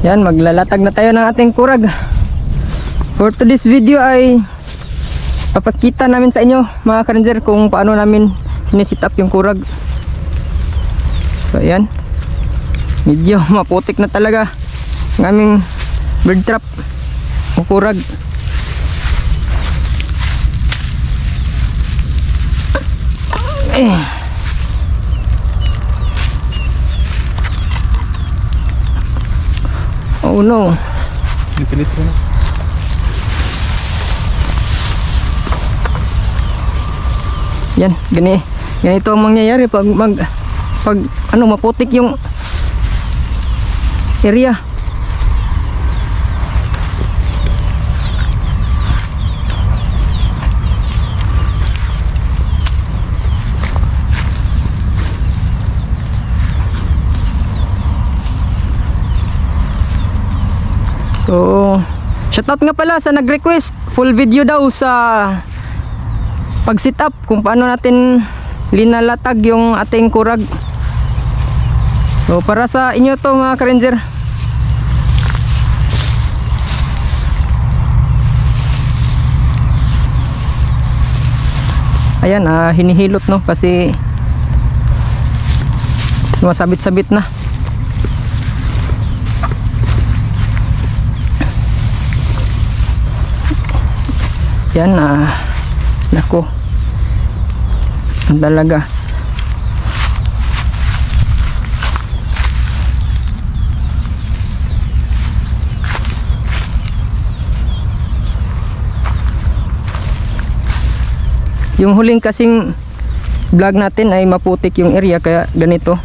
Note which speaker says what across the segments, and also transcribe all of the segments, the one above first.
Speaker 1: Yan, maglalatag na tayo ng ating kurag. For today's video ay papakita namin sa inyo mga ka-ranger kung paano namin sinisit up yung kurag. So yan, medyo maputik na talaga ang aming bird trap o kurag. Oh no. Yan, ganito ang mangyayari pag maputik yung area. So, shoutout nga pala sa nag-request full video daw sa pag sit up kung paano natin linalatag yung ating kurag. So, para sa inyo to mga ka-ranger. Ayan, hinihilot no kasi sumasabit-sabit na. Yan, nako, ang dalaga. Yung huling kasing vlog natin ay maputik yung area kaya ganito.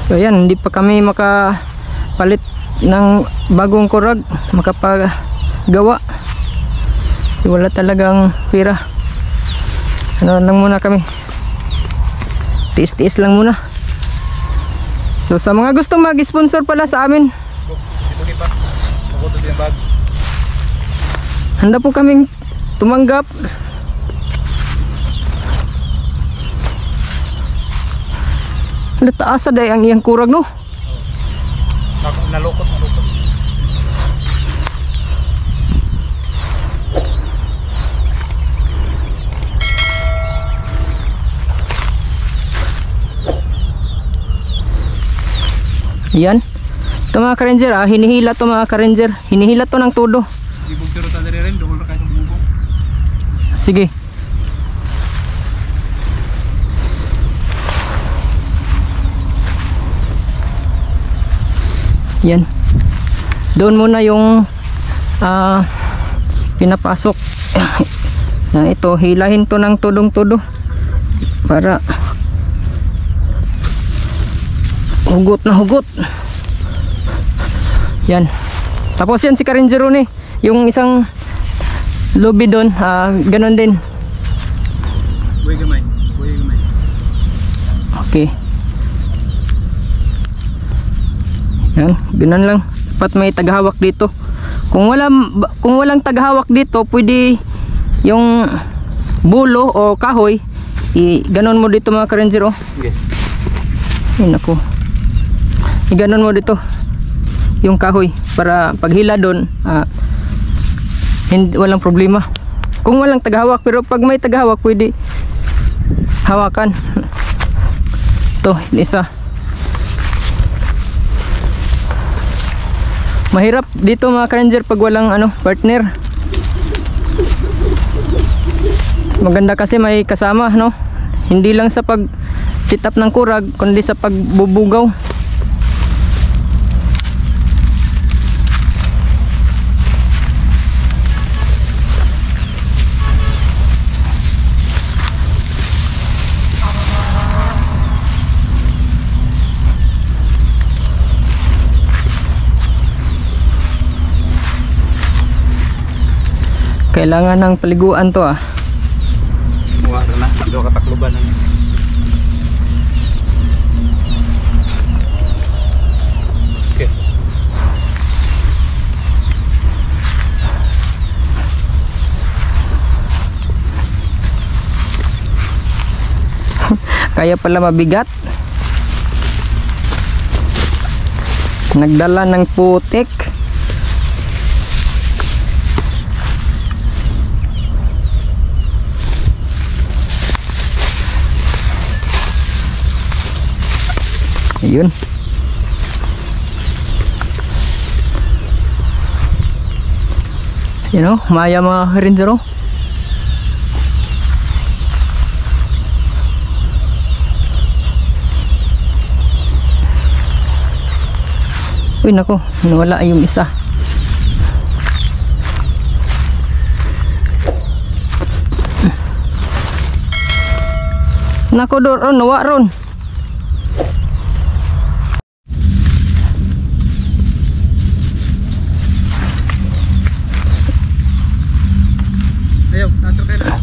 Speaker 1: So yan, hindi pa kami makapalit ng bagong kurag, makapagawa. So, wala talagang pera. Ano lang muna kami, tiis-tiis lang muna. So sa mga gustong mag-sponsor pala sa amin, handa po kaming tumanggap. Taasa day ang iyang kurag no.
Speaker 2: Nalukot.
Speaker 1: Yan. Ito mga ka-ranger, hinihila to mga ka-ranger. Hinihila to ng todo. Sige. Yan, doon muna yung pinapasok. Ito, hilahin to ng tudong-tudo para hugot na hugot. Yan, tapos yan si ka-ranger ni yung isang lobby doon, ganon din.
Speaker 2: Buhay gamay.
Speaker 1: Okay. Yan, ganun lang. Dapat may tagahawak dito. Kung walang tagahawak dito, pwede yung bulo o kahoy, ganon mo dito mga ka-ranger oh.
Speaker 2: Yes.
Speaker 1: Ay naku. Ganon mo dito yung kahoy para paghila doon, walang problema. Kung walang tagahawak, pero pag may tagahawak, pwede hawakan. Ito, isa. Mahirap dito mga ka-ranger pag walang partner. Mas maganda kasi may kasama no. Hindi lang sa pag sit up ng kurag kundi sa pagbubugaw. Kailangan ng paliguan to
Speaker 2: Wala na. do katakloban ang okay.
Speaker 1: Kaya pala mabigat. Nagdala ng putik. Ayun. You know, maya mga ranger. Uy, nako, nawala yung isa. Nako, doon, nawa ron.
Speaker 2: Ayaw, nato kayo na.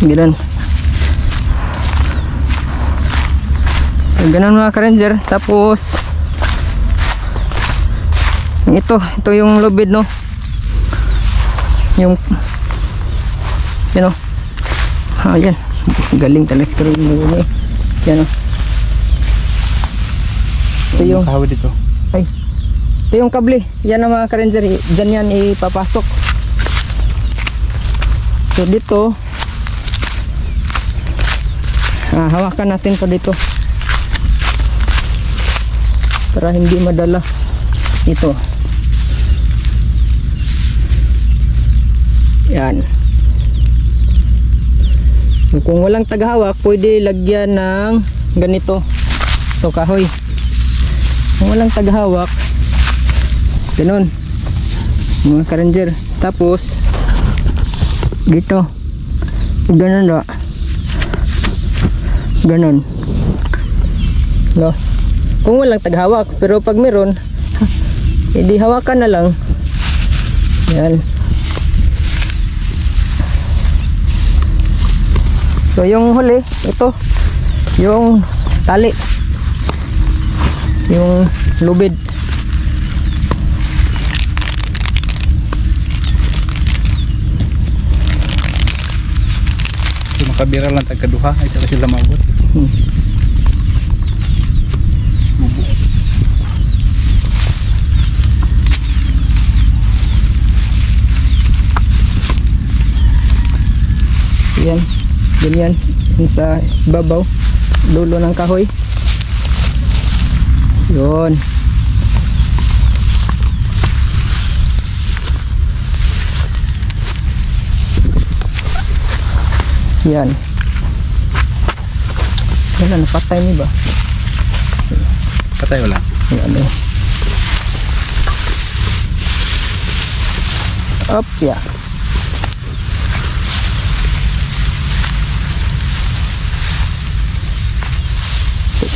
Speaker 1: Ganun. Ganun mga ka-ranger. Tapos ito yung lubid, no, yung yan, galing talaga sa karoon. Yan, no. Ito yung
Speaker 2: kahoy dito.
Speaker 1: ay, ito yung kable. Yan ang mga ka-ranger, dyan yan ipapasok. So dito hawakan natin to dito para hindi madala ito. Yan. So, kung walang taghawak, pwede lagyan ng ganito, ito kahoy. Kung walang taghawak, ganun mga ka-ranger. Tapos dito ganun na, ganun, no? Kung walang taghawak, pero pag meron, hindi hawakan na lang. Yan. So yung huli, ito yung tali, yung lubid.
Speaker 2: So makabira lang tagkaduha ay sila sila mabot.
Speaker 1: Yan, ganyan, yun sa babaw, dulo ng kahoy. Yun. Yan. Wala, napatay niyo ba?
Speaker 2: Patay wala.
Speaker 1: Yan eh. Up, ya.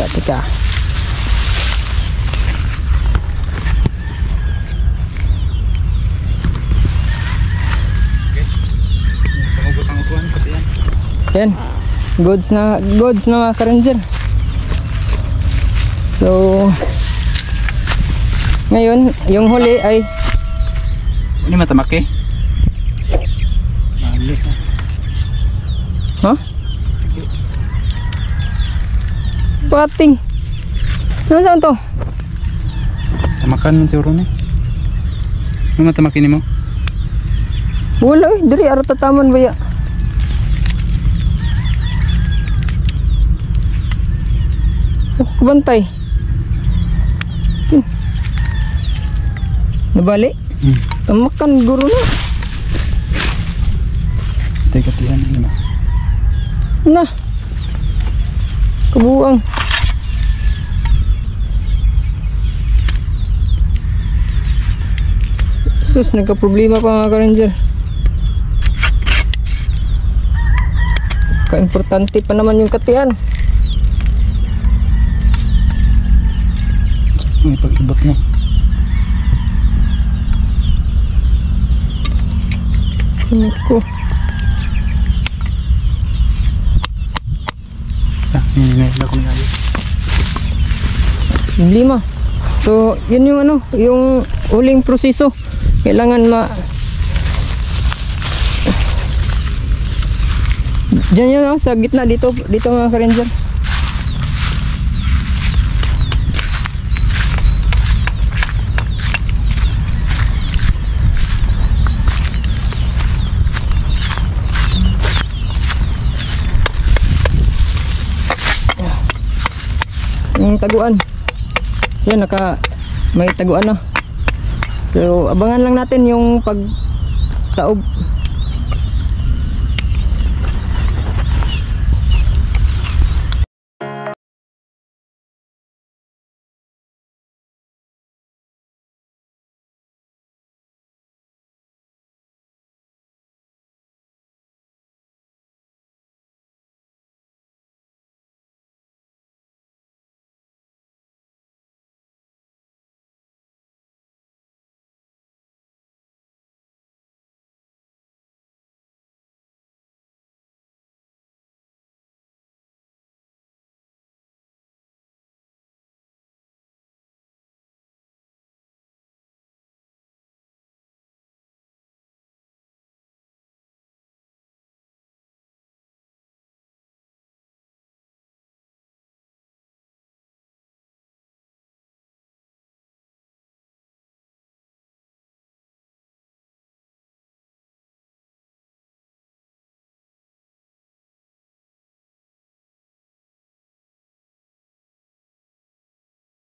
Speaker 1: Teka.
Speaker 2: Pangugot ang ukuan kasi yan.
Speaker 1: Yan. Goods na mga ka-ranger. So ngayon, yung huli ay
Speaker 2: Ini matamaki. Balik.
Speaker 1: ha? Pating. Ano saan to?
Speaker 2: Tamakan man siguro ni. Ano matamaki nimo?
Speaker 1: Wala eh, diri ara tataman baya. Oh, kubantay. Nabali? Tamakan guro na.
Speaker 2: Teka tiyan ni mo.
Speaker 1: Na. Kabuang. Sus, nagka-problema pa mga ka-ranger. Ka-importante pa naman yung katian.
Speaker 2: May pag-ibot mo.
Speaker 1: Init ko.
Speaker 2: Hindi na ako nag
Speaker 1: Problema. So, yun yung ano, yung uling proseso. Kailangan Diyan yan, sa gitna dito mga ka-ranger. Yung taguan. Yan, may taguan na. So, abangan lang natin yung pagtaob.